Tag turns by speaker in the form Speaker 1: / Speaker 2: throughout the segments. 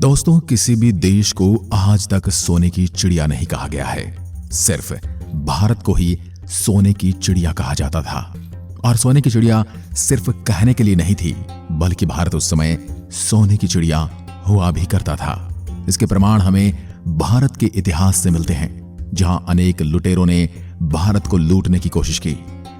Speaker 1: दोस्तों, किसी भी देश को आज तक सोने की चिड़िया नहीं कहा गया है। सिर्फ भारत को ही सोने की चिड़िया कहा जाता था। और सोने की चिड़िया सिर्फ कहने के लिए नहीं थी, बल्कि भारत उस समय सोने की चिड़िया हुआ भी करता था। इसके प्रमाण हमें भारत के इतिहास से मिलते हैं, जहां अनेक लुटेरों ने भारत को लूटने की कोशिश की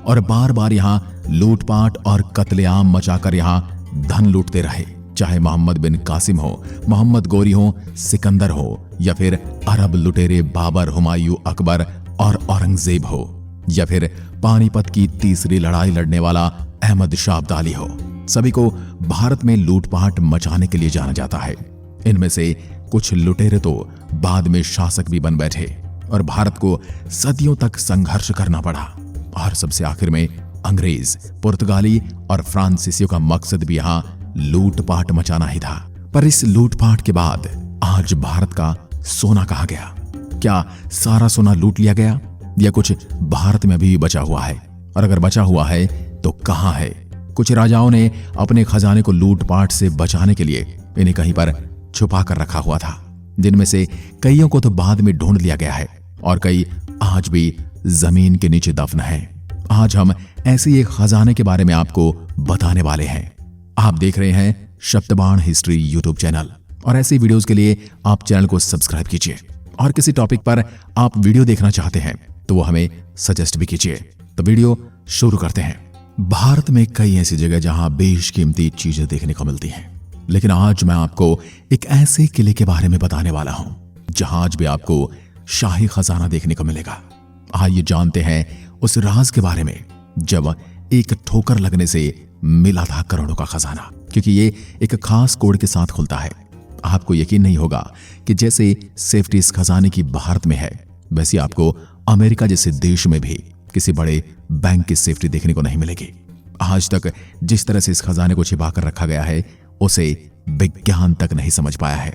Speaker 1: और बार बार यहां लूटपाट और कत्लेआम मचाकर यहां धन लूटते रहे। चाहे मोहम्मद बिन कासिम हो, मोहम्मद गोरी हो, सिकंदर हो, या फिर अरब लुटेरे बाबर, हुमायूं, अकबर और औरंगजेब हो, या फिर पानीपत की तीसरी लड़ाई लड़ने वाला अहमद शाह अब्दाली हो, सभी को भारत में लूटपाट मचाने के लिए जाना जाता है। इनमें से कुछ लुटेरे तो बाद में शासक भी बन बैठे और भारत को सदियों तक संघर्ष करना पड़ा। और सबसे आखिर में अंग्रेज, पुर्तगाली और फ्रांसीसियों का मकसद भी यहां लूटपाट मचाना ही था। पर इस लूटपाट के बाद आज भारत का सोना कहाँ गया? क्या सारा सोना लूट लिया गया, या कुछ भारत में अभी भी बचा हुआ है? और अगर बचा हुआ है तो कहां है? कुछ राजाओं ने अपने खजाने को लूटपाट से बचाने के लिए इन्हें कहीं पर छुपा कर रखा हुआ था, जिनमें से कईयों को तो बाद में ढूंढ लिया गया है और कई आज भी जमीन के नीचे दफन है। आज हम ऐसी एक खजाने के बारे में आपको बताने वाले हैं। आप देख रहे हैं शब्दबाण हिस्ट्री यूट्यूब चैनल, और ऐसी वीडियोस के लिए आप चैनल को सब्सक्राइब कीजिए। और किसी टॉपिक पर आप वीडियो देखना चाहते हैं तो वो हमें सजेस्ट भी कीजिए। तो वीडियो शुरू करते हैं। भारत में कई ऐसी जगह जहां बेशकीमती चीजें देखने को मिलती हैं, लेकिन आज मैं आपको एक ऐसे किले के बारे में बताने वाला हूं जहां आज भी आपको शाही खजाना देखने को मिलेगा। आइए जानते हैं उस राज के बारे में जब एक ठोकर लगने से मिला था करोड़ों का खजाना, क्योंकि ये एक खास कोड के साथ खुलता है। आपको यकीन नहीं होगा कि जैसे सेफ्टी इस खजाने की भारत में है, वैसे आपको अमेरिका जैसे देश में भी किसी बड़े बैंक की सेफ्टी देखने को नहीं मिलेगी। आज तक जिस तरह से इस खजाने को छिपा कर रखा गया है, उसे विज्ञान तक नहीं समझ पाया है।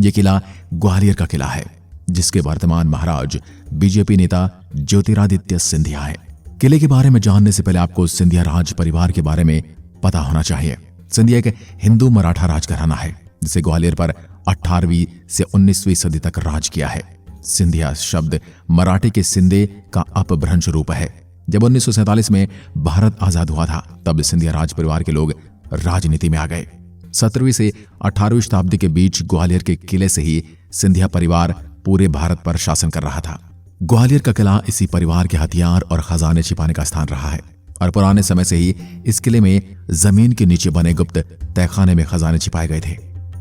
Speaker 1: यह किला ग्वालियर का किला है, जिसके वर्तमान महाराज बीजेपी नेता ज्योतिरादित्य सिंधिया है। किले के बारे में जानने से पहले आपको सिंधिया राज परिवार के बारे में पता होना चाहिए। सिंधिया एक हिंदू मराठा राजघराना है, जिसे ग्वालियर पर 18वीं से 19वीं सदी तक राज किया है। सिंधिया शब्द मराठी के सिंधे का अपभ्रंश रूप है। जब 1947 में भारत आजाद हुआ था, तब सिंधिया राज परिवार के लोग राजनीति में आ गए। 17वीं से 18वीं शताब्दी के बीच ग्वालियर के किले से ही सिंधिया परिवार पूरे भारत पर शासन कर रहा था। ग्वालियर का किला इसी परिवार के हथियार और खजाने छिपाने का स्थान रहा है, और पुराने समय से ही इस किले में जमीन के नीचे बने गुप्त तहखाने में खजाने छिपाए गए थे।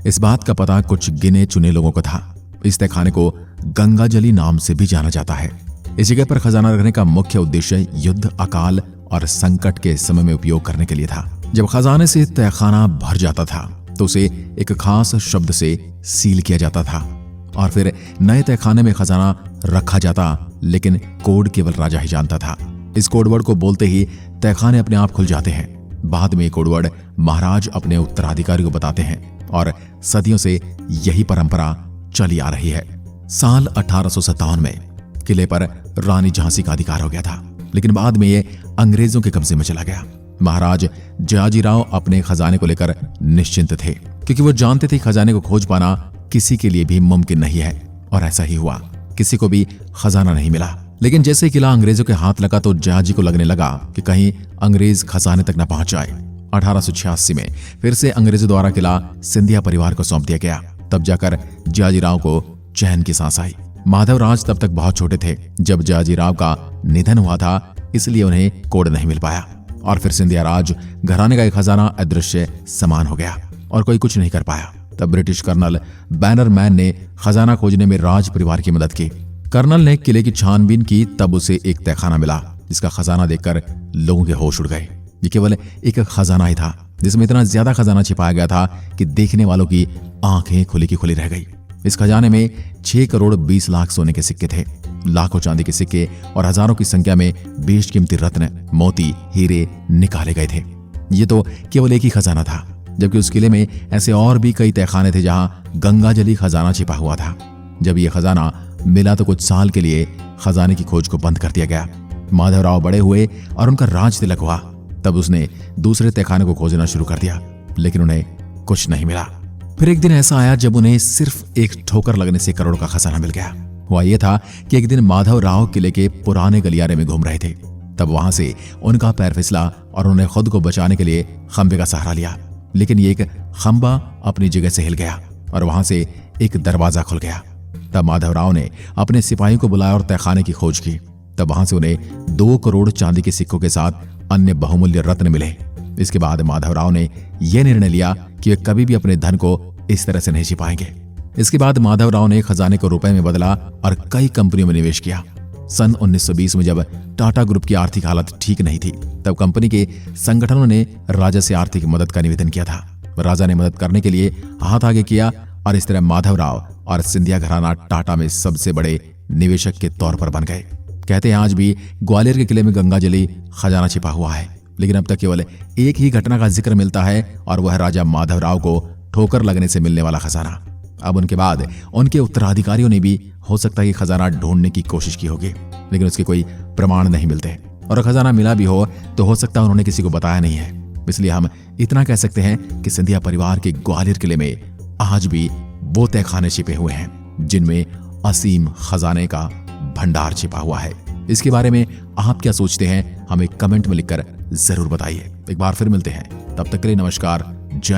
Speaker 1: इस बात का पता कुछ गिने चुने लोगों को था। इस तहखाने को गंगाजली नाम से भी जाना जाता है। इस जगह पर खजाना रखने का मुख्य उद्देश्य युद्ध, अकाल और संकट के समय में उपयोग करने के लिए था। जब खजाने से तहखाना भर जाता था तो उसे एक खास शब्द से सील किया जाता था और फिर नए तहखाने में खजाना रखा जाता, लेकिन कोड केवल राजा ही जानता था। इस कोडवर्ड को बोलते ही तहखाने अपने आप खुल जाते हैं। बाद में कोडवर्ड महाराज अपने उत्तराधिकारी को बताते हैं और सदियों से यही परंपरा चली आ रही है। साल 1857 में किले पर रानी झांसी का अधिकार हो गया था, लेकिन बाद में ये अंग्रेजों के कब्जे में चला गया। महाराज जयाजीराव अपने खजाने को लेकर निश्चिंत थे, क्योंकि वो जानते थे खजाने को खोज पाना किसी के लिए भी मुमकिन नहीं है। और ऐसा ही हुआ, किसी को भी खजाना नहीं मिला। लेकिन जैसे किला अंग्रेजों के हाथ लगा तो जयाजी को लगने लगा कि कहीं अंग्रेज खजाने तक न पहुंच जाए। 1886 में फिर से अंग्रेजों द्वारा किला सिंधिया परिवार को सौंप दिया गया। तब जाकर जयाजीराव को चैन की सांस आई। माधवराज तब तक बहुत छोटे थे जब जयाजीराव का निधन हुआ था, इसलिए उन्हें कोड नहीं मिल पाया। और फिर सिंधिया राज घराने का एक खजाना अदृश्य समान हो गया और कोई कुछ नहीं कर पाया। तब ब्रिटिश कर्नल बैनरमैन ने खजाना खोजने में राज परिवार की मदद की। कर्नल ने किले की छानबीन की, तब उसे एक तहखाना मिला, जिसका खजाना देखकर लोगों के होश उड़ गए। ये केवल एक खजाना ही था, जिसमें इतना ज्यादा खजाना छिपाया गया था कि देखने वालों की आंखें खुली की खुली रह गई। इस खजाने में 6 करोड़ 20 लाख सोने के सिक्के थे, लाखों चांदी के सिक्के और हजारों की संख्या में बेशकीमती रत्न, मोती, हीरे निकाले गए थे। ये तो केवल एक ही खजाना था, जबकि उस किले में ऐसे और भी कई तहखाने थे जहां गंगाजली खजाना छिपा हुआ था। जब यह खजाना मिला तो कुछ साल के लिए खजाने की खोज को बंद कर दिया गया। माधवराव बड़े हुए और उनका राज तिलक हुआ, तब उसने दूसरे तहखाने को खोजना शुरू कर दिया, लेकिन उन्हें कुछ नहीं मिला। फिर एक दिन ऐसा आया जब उन्हें सिर्फ एक ठोकर लगने से करोड़ का खजाना मिल गया। हुआ यह था कि एक दिन माधव राव किले के पुराने गलियारे में घूम रहे थे। तब वहां से उनका पैर फिसला और उन्होंने खुद को बचाने के लिए खंबे का सहारा लिया। लेकिन ये एक खंबा अपनी जगह से हिल गया और वहां से एक दरवाजा खुल गया। तब माधव राव ने अपने सिपाहियों को बुलाया और तहखाने की खोज की। तब वहां से उन्हें 2 करोड़ चांदी के सिक्कों के साथ अन्य बहुमूल्य रत्न मिले। इसके बाद माधव राव ने यह निर्णय लिया कि वे कभी भी अपने धन को इस तरह से नहीं छिपाएंगे। इसके बाद माधव राव ने खजाने को रुपए में बदला और कई कंपनियों में निवेश किया। सन 1920 में जब टाटा ग्रुप की आर्थिक हालत ठीक नहीं थी, तब कंपनी के संगठनों ने राजा से आर्थिक मदद का निवेदन किया था। राजा ने मदद करने के लिए हाथ आगे किया और इस तरह माधव राव और सिंधिया घराना टाटा में सबसे बड़े निवेशक के तौर पर बन गए। कहते हैं आज भी ग्वालियर के किले में गंगाजली खजाना छिपा हुआ है, लेकिन अब तक केवल एक ही घटना का जिक्र मिलता है और वह राजा माधव राव को ठोकर लगने से मिलने वाला खजाना। अब उनके बाद उनके उत्तराधिकारियों ने भी हो सकता है कि खजाना ढूंढने की कोशिश की होगी, लेकिन उसके कोई प्रमाण नहीं मिलते। और खजाना मिला भी हो तो हो सकता है उन्होंने किसी को बताया नहीं है। इसलिए हम इतना कह सकते हैं कि सिंधिया परिवार के ग्वालियर किले में आज भी वो तहखाने छिपे हुए हैं जिनमें असीम खजाने का भंडार छिपा हुआ है। इसके बारे में आप क्या सोचते हैं, हमें कमेंट में लिखकर जरूर बताइए। एक बार फिर मिलते हैं, तब तक के लिए नमस्कार।